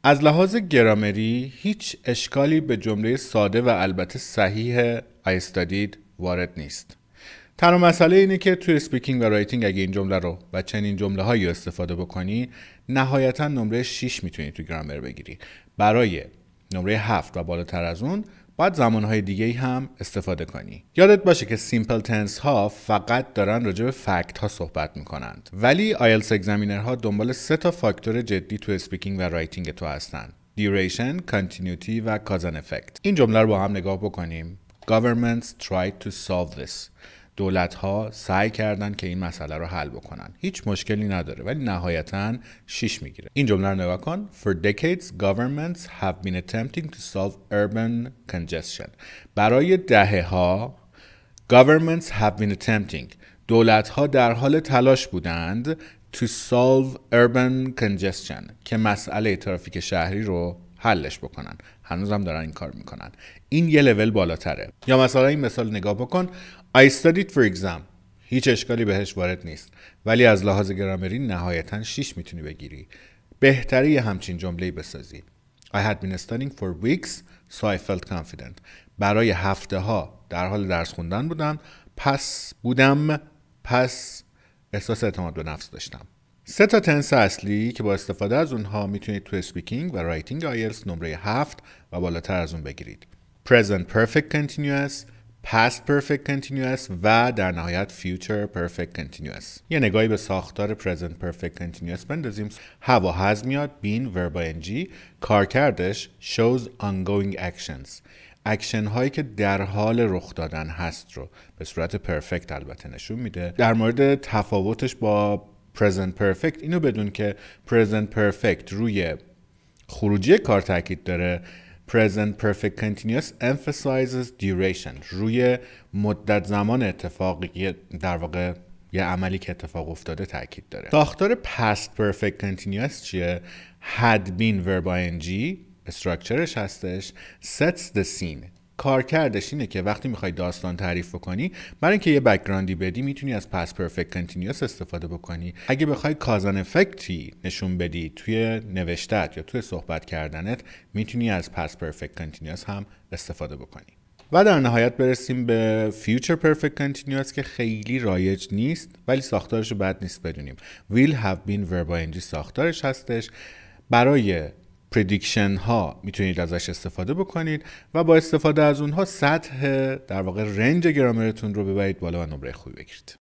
از لحاظ گرامری هیچ اشکالی به جمله ساده و البته صحیح I studied وارد نیست. تنها مسئله اینه که توی اسپیکینگ و رایتینگ اگه این جمله رو و چنین جمله هایی استفاده بکنی نهایتا نمره 6 میتونی توی گرامر بگیری. برای نمره 7 و بالاتر از اون باید زمانهای دیگه هم استفاده کنی. یادت باشه که سیمپل تنس ها فقط دارن راجع به فکت ها صحبت میکنند، ولی آیلتس اگزامینر ها دنبال 3 تا فاکتور جدی تو اسپیکینگ و رایتینگ تو هستن: duration, continuity و cause and effect. این جمله رو با هم نگاه بکنیم. Governments tried to solve this. دولت‌ها سعی کردن که این مسئله رو حل بکنن. هیچ مشکلی نداره ولی نهایتاً 6 میگیره. این جمله رو نگاه کن. For decades governments have been attempting to solve urban congestion. برای دهه‌ها governments have been attempting. دولت‌ها در حال تلاش بودند to solve urban congestion که مسئله ترافیک شهری رو حلش بکنن. هنوز هم دارن این کار میکنن. این یه لول بالاتره. یا مثلا این مثال نگاه بکن. I studied for exam. هیچ اشکالی بهش وارد نیست. ولی از لحاظ گرامری نهایتاً 6 میتونی بگیری. بهتره یه همچین جمله‌ای بسازی. I had been studying for weeks so I felt confident. برای هفته ها در حال درس خوندن پس احساس اعتماد به نفس داشتم. 3 تا تنس اصلی که با استفاده از اونها میتونید تو اسپیکینگ و رایتینگ آیلتس نمره 7 و بالاتر از اون بگیرید. Present Perfect Continuous، Past Perfect Continuous و در نهایت Future Perfect Continuous. یه نگاهی به ساختار Present Perfect Continuous بندازیم. have و has میاد. been verb ing. کارکردش shows ongoing actions. اکشن هایی که در حال رخ دادن هست رو به صورت پرفکت البته نشون میده. در مورد تفاوتش با present perfect اینو بدون که present perfect روی خروجی کار تاکید داره. present perfect continuous emphasizes duration، روی مدت زمان اتفاقی در واقع یه عملی که اتفاق افتاده تاکید داره. ساختار past perfect continuous چیه؟ had been verb ing استراکچرش هستش. sets the scene. کارکردش اینه که وقتی میخوای داستان تعریف بکنی، برای اینکه یه بک‌گراندی بدی میتونی از past perfect continuous استفاده بکنی. اگه بخوای cause and effectی نشون بدی توی نوشتت یا توی صحبت کردنت، میتونی از past perfect continuous هم استفاده بکنی. و در نهایت برسیم به future perfect continuous که خیلی رایج نیست ولی ساختارش رو بد نیست بدونیم. will have been verb ing ساختارش هستش. برای پردیکشن ها میتونید ازش استفاده بکنید و با استفاده از اونها سطح در واقع رنج گرامرتون رو ببرید بالا و نمره خوبی بگیرید.